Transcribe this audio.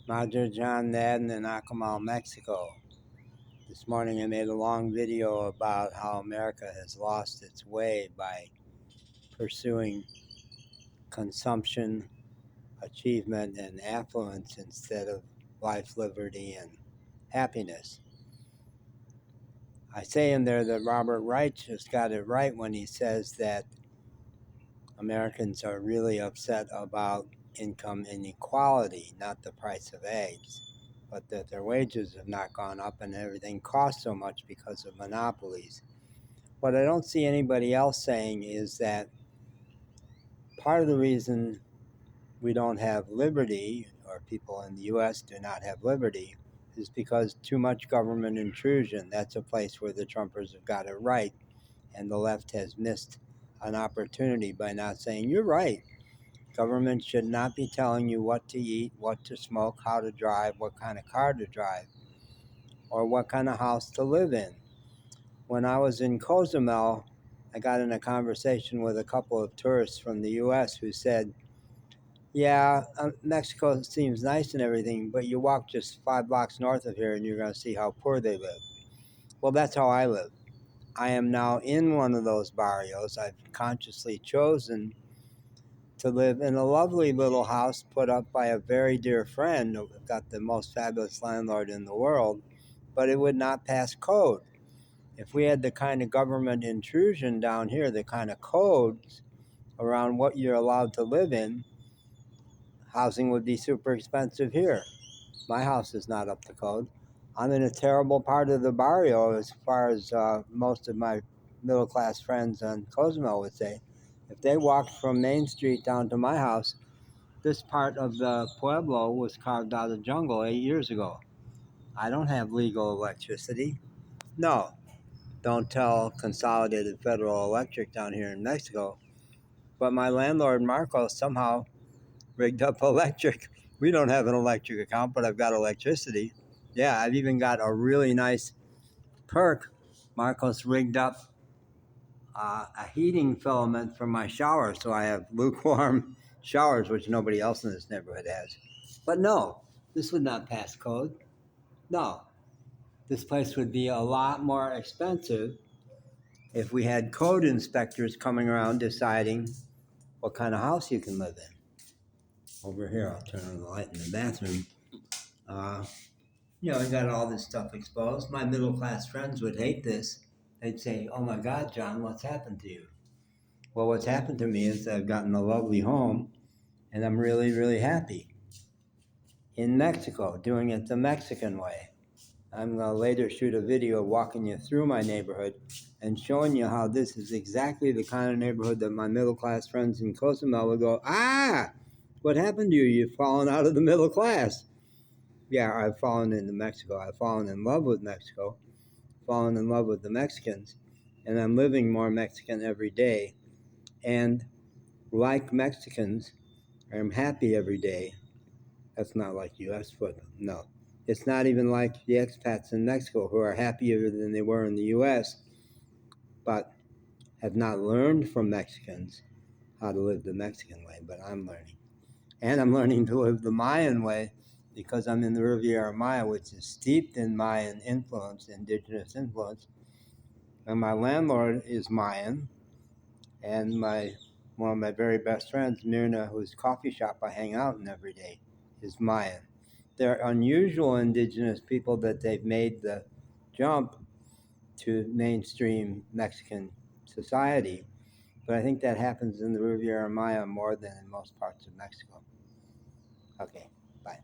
Roger, John, Ned, in Acamal, Mexico. This morning I made a long video about how America has lost its way by pursuing consumption, achievement, and affluence instead of life, liberty, and happiness. I say in there that Robert Reich just got it right when he says that Americans are really upset about income inequality, not the price of eggs, but that their wages have not gone up and everything costs so much because of monopolies. What I don't see anybody else saying is that part of the reason we don't have liberty, or people in the US do not have liberty, is because too much government intrusion. That's a place where the Trumpers have got it right, and the left has missed an opportunity by not saying, you're right. Government should not be telling you what to eat, what to smoke, how to drive, what kind of car to drive, or what kind of house to live in. When I was in Cozumel, I got in a conversation with a couple of tourists from the US who said, yeah, Mexico seems nice and everything, but you walk just 5 blocks north of here and you're going to see how poor they live. Well, that's how I live. I am now in one of those barrios. I've consciously chosen to live in a lovely little house put up by a very dear friend who got the most fabulous landlord in the world, but it would not pass code. If we had the kind of government intrusion down here, the kind of codes around what you're allowed to live in, housing would be super expensive here. My house is not up to code. I'm in a terrible part of the barrio as far as most of my middle-class friends on Cozumel would say. If they walked from Main Street down to my house, this part of the Pueblo was carved out of the jungle 8 years ago. I don't have legal electricity. No, don't tell Consolidated Federal Electric down here in Mexico. But my landlord, Marco, somehow rigged up electric. We don't have an electric account, but I've got electricity. Yeah, I've even got a really nice perk. Marcos rigged up a heating filament for my shower, so I have lukewarm showers, which nobody else in this neighborhood has. But no, this would not pass code. No, this place would be a lot more expensive if we had code inspectors coming around deciding what kind of house you can live in. Over here, I'll turn on the light in the bathroom. I got all this stuff exposed. My middle class friends would hate this. They'd say, oh my God, John, what's happened to you? Well, what's happened to me is I've gotten a lovely home and I'm really, really happy. In Mexico, doing it the Mexican way. I'm going to later shoot a video walking you through my neighborhood and showing you how this is exactly the kind of neighborhood that my middle class friends in Cozumel would go, what happened to you? You've fallen out of the middle class. Yeah, I've fallen into Mexico. I've fallen in love with Mexico, fallen in love with the Mexicans, and I'm living more Mexican every day. And like Mexicans, I'm happy every day. That's not like US food. No. It's not even like the expats in Mexico who are happier than they were in the US, but have not learned from Mexicans how to live the Mexican way, but I'm learning. And I'm learning to live the Mayan way because I'm in the Riviera Maya, which is steeped in Mayan influence, indigenous influence. And my landlord is Mayan, and one of my very best friends, Myrna, whose coffee shop I hang out in every day, is Mayan. They're unusual indigenous people that they've made the jump to mainstream Mexican society. But I think that happens in the Riviera Maya more than in most parts of Mexico. Okay, bye.